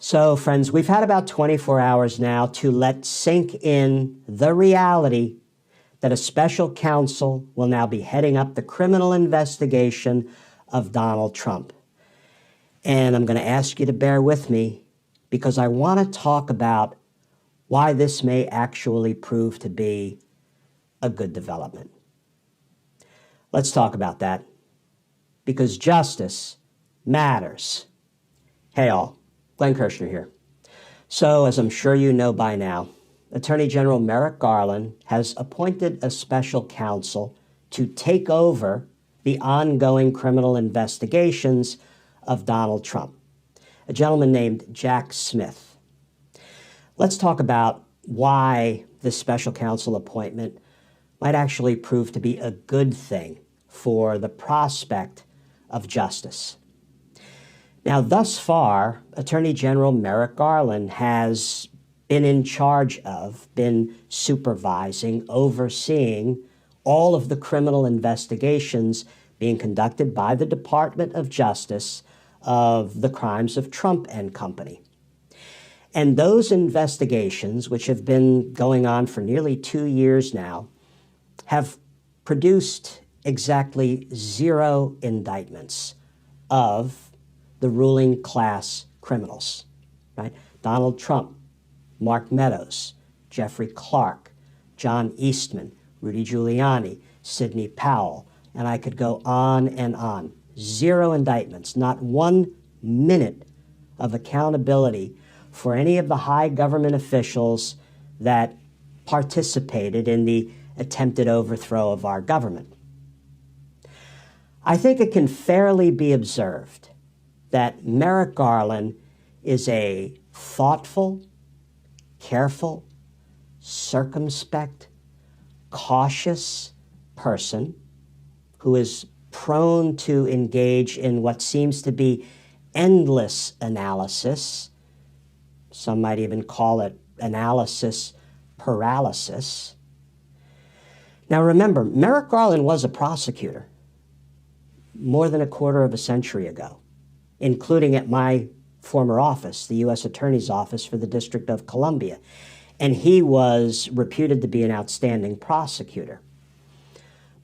So, friends, we've had about 24 hours now to let sink in the reality that a special counsel will now be heading up the criminal investigation of Donald Trump. And I'm going to ask you to bear with me because I want to talk about why this may actually prove to be a good development. Let's talk about that because justice matters. Hey all, Glenn Kirshner here. So, as I'm sure you know by now, Attorney General Merrick Garland has appointed a special counsel to take over the ongoing criminal investigations of Donald Trump, a gentleman named Jack Smith. Let's talk about why this special counsel appointment might actually prove to be a good thing for the prospect of justice. Now, thus far, Attorney General Merrick Garland has been in charge of, been supervising, overseeing all of the criminal investigations being conducted by the Department of Justice of the crimes of Trump and company. And those investigations, which have been going on for nearly 2 years now, have produced exactly 0 indictments of the ruling class criminals, right? Donald Trump, Mark Meadows, Jeffrey Clark, John Eastman, Rudy Giuliani, Sidney Powell, and I could go on and on. 0 indictments, not 1 minute of accountability for any of the high government officials that participated in the attempted overthrow of our government. I think it can fairly be observed that Merrick Garland is a thoughtful, careful, circumspect, cautious person who is prone to engage in what seems to be endless analysis. Some might even call it analysis paralysis. Now remember, Merrick Garland was a prosecutor more than a quarter of a century ago, including at my former office, the U.S. Attorney's Office for the District of Columbia. And he was reputed to be an outstanding prosecutor.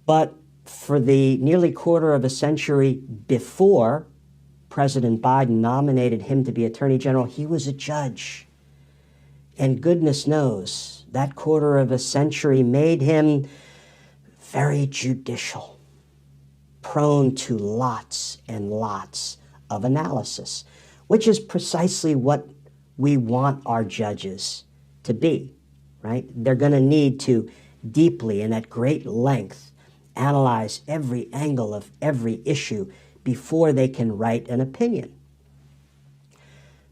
But for the nearly quarter of a century before President Biden nominated him to be Attorney General, he was a judge. And goodness knows, that quarter of a century made him very judicial, prone to lots and lots of analysis, which is precisely what we want our judges to be, right? They're going to need to deeply and at great length analyze every angle of every issue before they can write an opinion.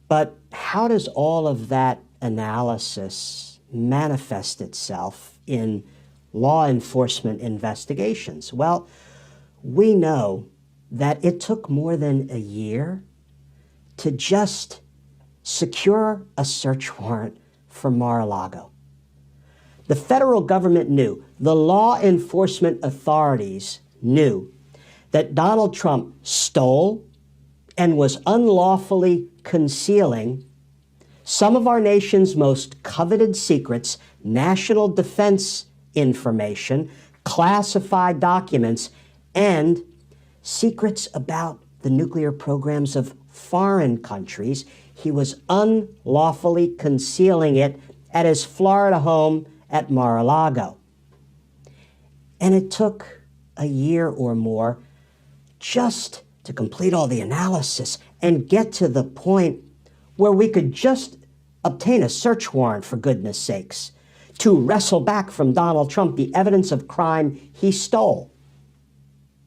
But how does all of that analysis manifest itself in law enforcement investigations? Well, we know that it took more than a year to just secure a search warrant for Mar-a-Lago. The federal government knew, the law enforcement authorities knew that Donald Trump stole and was unlawfully concealing some of our nation's most coveted secrets, national defense information, classified documents, and secrets about the nuclear programs of foreign countries. He was unlawfully concealing it at his Florida home at Mar-a-Lago. And it took a year or more just to complete all the analysis and get to the point where we could just obtain a search warrant, for goodness sakes, to wrestle back from Donald Trump the evidence of crime he stole,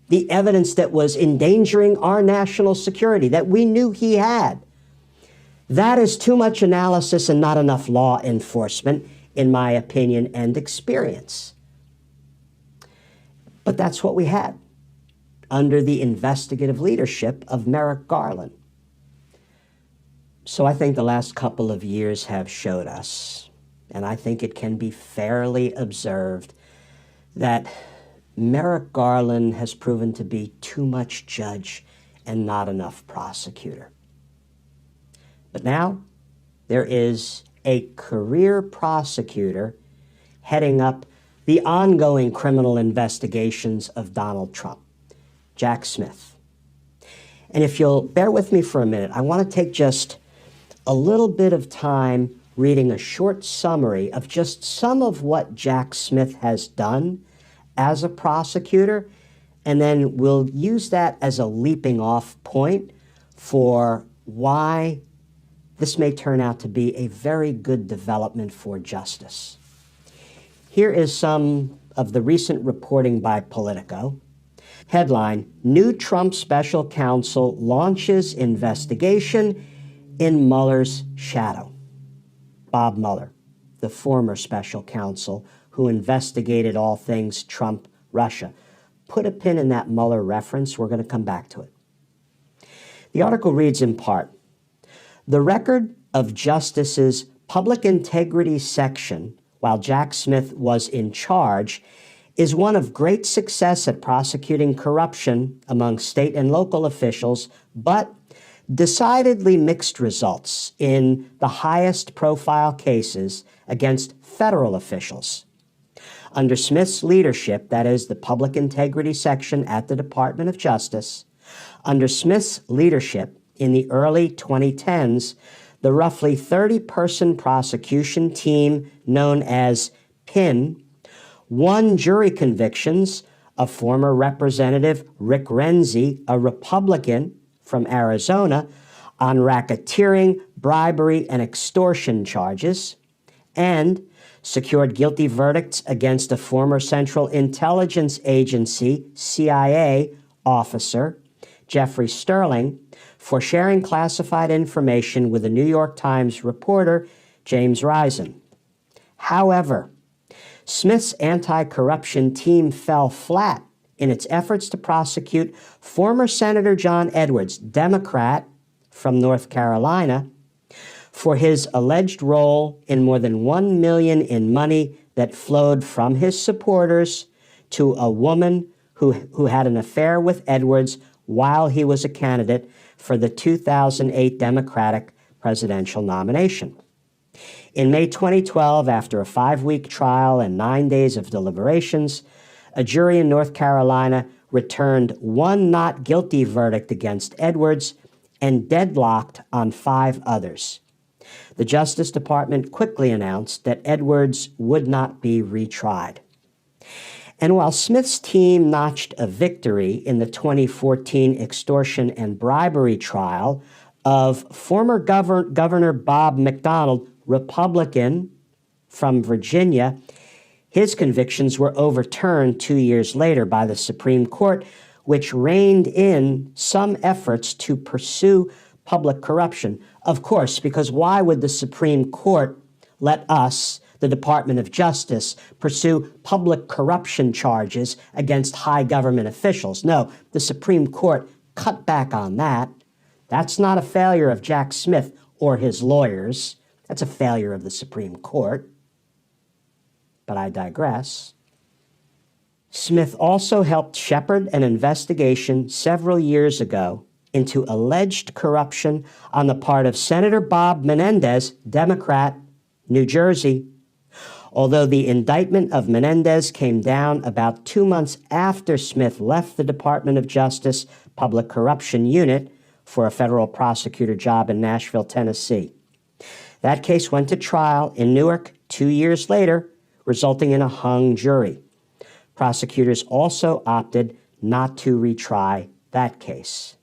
the evidence that was endangering our national security that we knew he had. That is too much analysis and not enough law enforcement, in my opinion and experience. But that's what we had under the investigative leadership of Merrick Garland. So I think the last couple of years have showed us, and I think it can be fairly observed, that Merrick Garland has proven to be too much judge and not enough prosecutor. But now there is a career prosecutor heading up the ongoing criminal investigations of Donald Trump, Jack Smith. And if you'll bear with me for a minute, I want to take just a little bit of time reading a short summary of just some of what Jack Smith has done as a prosecutor, and then we'll use that as a leaping off point for why this may turn out to be a very good development for justice. Here is some of the recent reporting by Politico. Headline, New Trump Special Counsel Launches Investigation in Mueller's Shadow. Bob Mueller, the former special counsel who investigated all things Trump-Russia. Put a pin in that Mueller reference. We're going to come back to it. The article reads in part, the record of Justice's public integrity section while Jack Smith was in charge is one of great success at prosecuting corruption among state and local officials, but decidedly mixed results in the highest profile cases against federal officials. Under Smith's leadership, that is the public integrity section at the Department of Justice, under Smith's leadership in the early 2010s, the roughly 30-person prosecution team known as PIN won jury convictions of former Representative Rick Renzi, a Republican from Arizona, on racketeering, bribery, and extortion charges, and secured guilty verdicts against a former Central Intelligence Agency, CIA, officer, Jeffrey Sterling, for sharing classified information with the New York Times reporter, James Risen. However, Smith's anti-corruption team fell flat in its efforts to prosecute former Senator John Edwards, Democrat from North Carolina, for his alleged role in more than $1 million in money that flowed from his supporters to a woman who had an affair with Edwards while he was a candidate for the 2008 Democratic presidential nomination. In May 2012, after a 5-week trial and 9 days of deliberations, a jury in North Carolina returned one not guilty verdict against Edwards and deadlocked on 5 others. The Justice Department quickly announced that Edwards would not be retried. And while Smith's team notched a victory in the 2014 extortion and bribery trial of former Governor Bob McDonnell, Republican from Virginia, his convictions were overturned 2 years later by the Supreme Court, which reined in some efforts to pursue public corruption. Of course, because why would the Supreme Court let us, the Department of Justice, pursue public corruption charges against high government officials? No, the Supreme Court cut back on that. That's not a failure of Jack Smith or his lawyers. That's a failure of the Supreme Court. But I digress. Smith also helped shepherd an investigation several years ago into alleged corruption on the part of Senator Bob Menendez, Democrat, New Jersey. Although the indictment of Menendez came down about 2 months after Smith left the Department of Justice Public Corruption Unit for a federal prosecutor job in Nashville, Tennessee. That case went to trial in Newark 2 years later, resulting in a hung jury. Prosecutors also opted not to retry that case.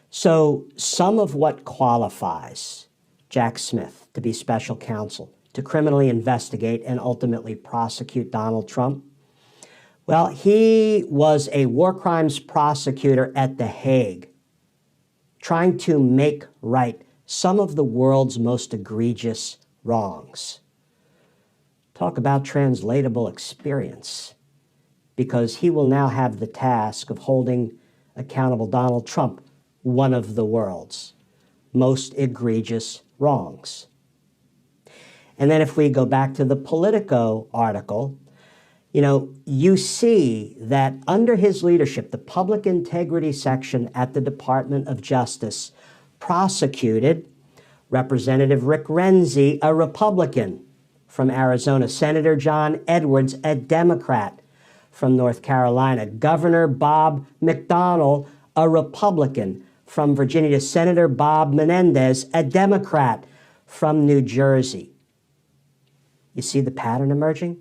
So some of what qualifies Jack Smith to be special counsel, to criminally investigate and ultimately prosecute Donald Trump, well, he was a war crimes prosecutor at The Hague, trying to make right some of the world's most egregious wrongs. Talk about translatable experience, because he will now have the task of holding accountable Donald Trump, one of the world's most egregious wrongs. And then if we go back to the Politico article, you see that under his leadership, the public integrity section at the Department of Justice prosecuted Representative Rick Renzi, a Republican. From Arizona, Senator John Edwards, a Democrat. From North Carolina, Governor Bob McDonnell, a Republican. From Virginia, Senator Bob Menendez, a Democrat. From New Jersey. You see the pattern emerging?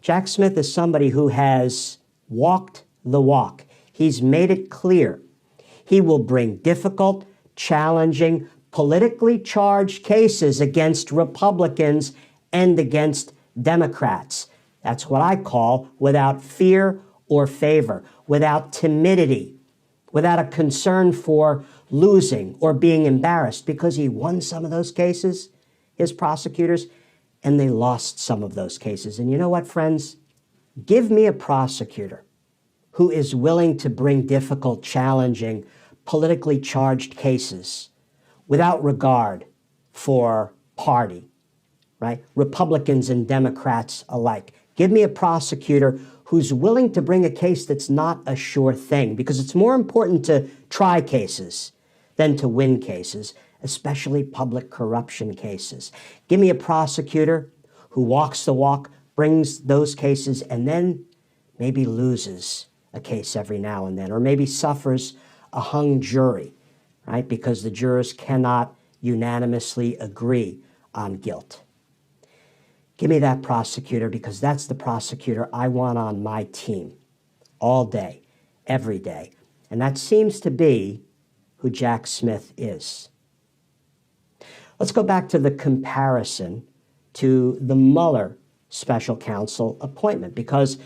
Jack Smith is somebody who has walked the walk. He's made it clear. He will bring difficult, challenging, politically charged cases against Republicans and against Democrats. That's what I call without fear or favor, without timidity, without a concern for losing or being embarrassed, because he won some of those cases, his prosecutors, and they lost some of those cases. And you know what, friends? Give me a prosecutor who is willing to bring difficult, challenging, politically charged cases without regard for party, right? Republicans and Democrats alike. Give me a prosecutor who's willing to bring a case that's not a sure thing, because it's more important to try cases than to win cases, especially public corruption cases. Give me a prosecutor who walks the walk, brings those cases, and then maybe loses a case every now and then, or maybe suffers a hung jury, right? Because the jurors cannot unanimously agree on guilt. Give me that prosecutor, because that's the prosecutor I want on my team all day, every day. And that seems to be who Jack Smith is. Let's go back to the comparison to the Mueller special counsel appointment, because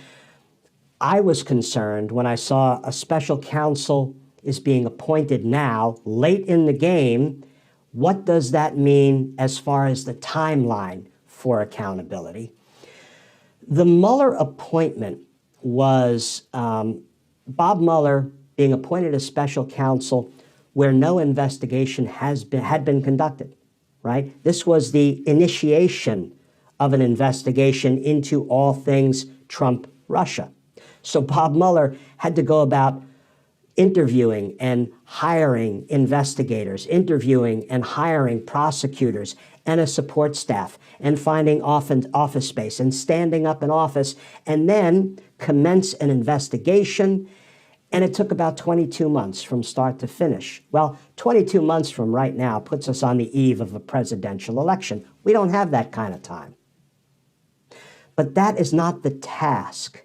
I was concerned when I saw a special counsel is being appointed now, late in the game. What does that mean as far as the timeline for accountability? The Mueller appointment was Bob Mueller being appointed as special counsel where no investigation had been conducted, right? This was the initiation of an investigation into all things Trump-Russia. So Bob Mueller had to go about interviewing and hiring investigators, interviewing and hiring prosecutors and a support staff, and finding office space and standing up in office, and then commence an investigation. And it took about 22 months from start to finish. Well, 22 months from right now puts us on the eve of a presidential election. We don't have that kind of time. But that is not the task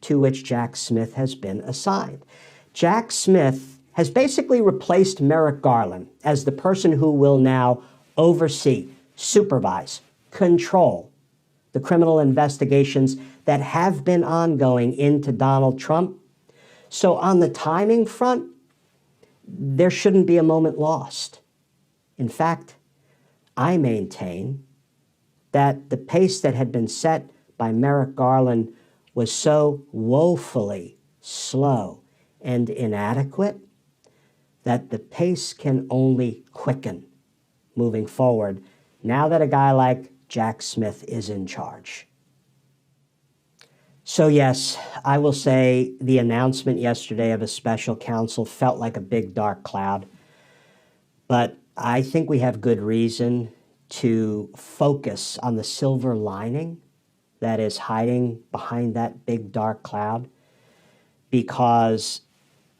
to which Jack Smith has been assigned. Jack Smith has basically replaced Merrick Garland as the person who will now oversee, supervise, control the criminal investigations that have been ongoing into Donald Trump. So on the timing front, there shouldn't be a moment lost. In fact, I maintain that the pace that had been set by Merrick Garland was so woefully slow and inadequate that the pace can only quicken moving forward now that a guy like Jack Smith is in charge. So yes, I will say the announcement yesterday of a special counsel felt like a big dark cloud, but I think we have good reason to focus on the silver lining that is hiding behind that big dark cloud, because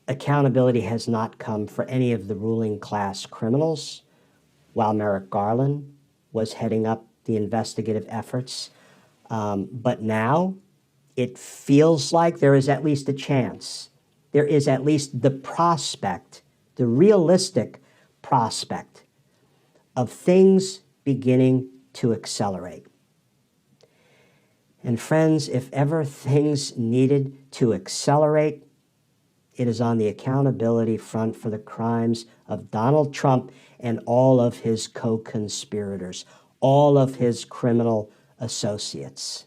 accountability has not come for any of the ruling class criminals while Merrick Garland was heading up the investigative efforts. But now it feels like there is at least a chance. There is at least the prospect, the realistic prospect of things beginning to accelerate. And friends, if ever things needed to accelerate, it is on the accountability front for the crimes of Donald Trump and all of his co-conspirators, all of his criminal associates.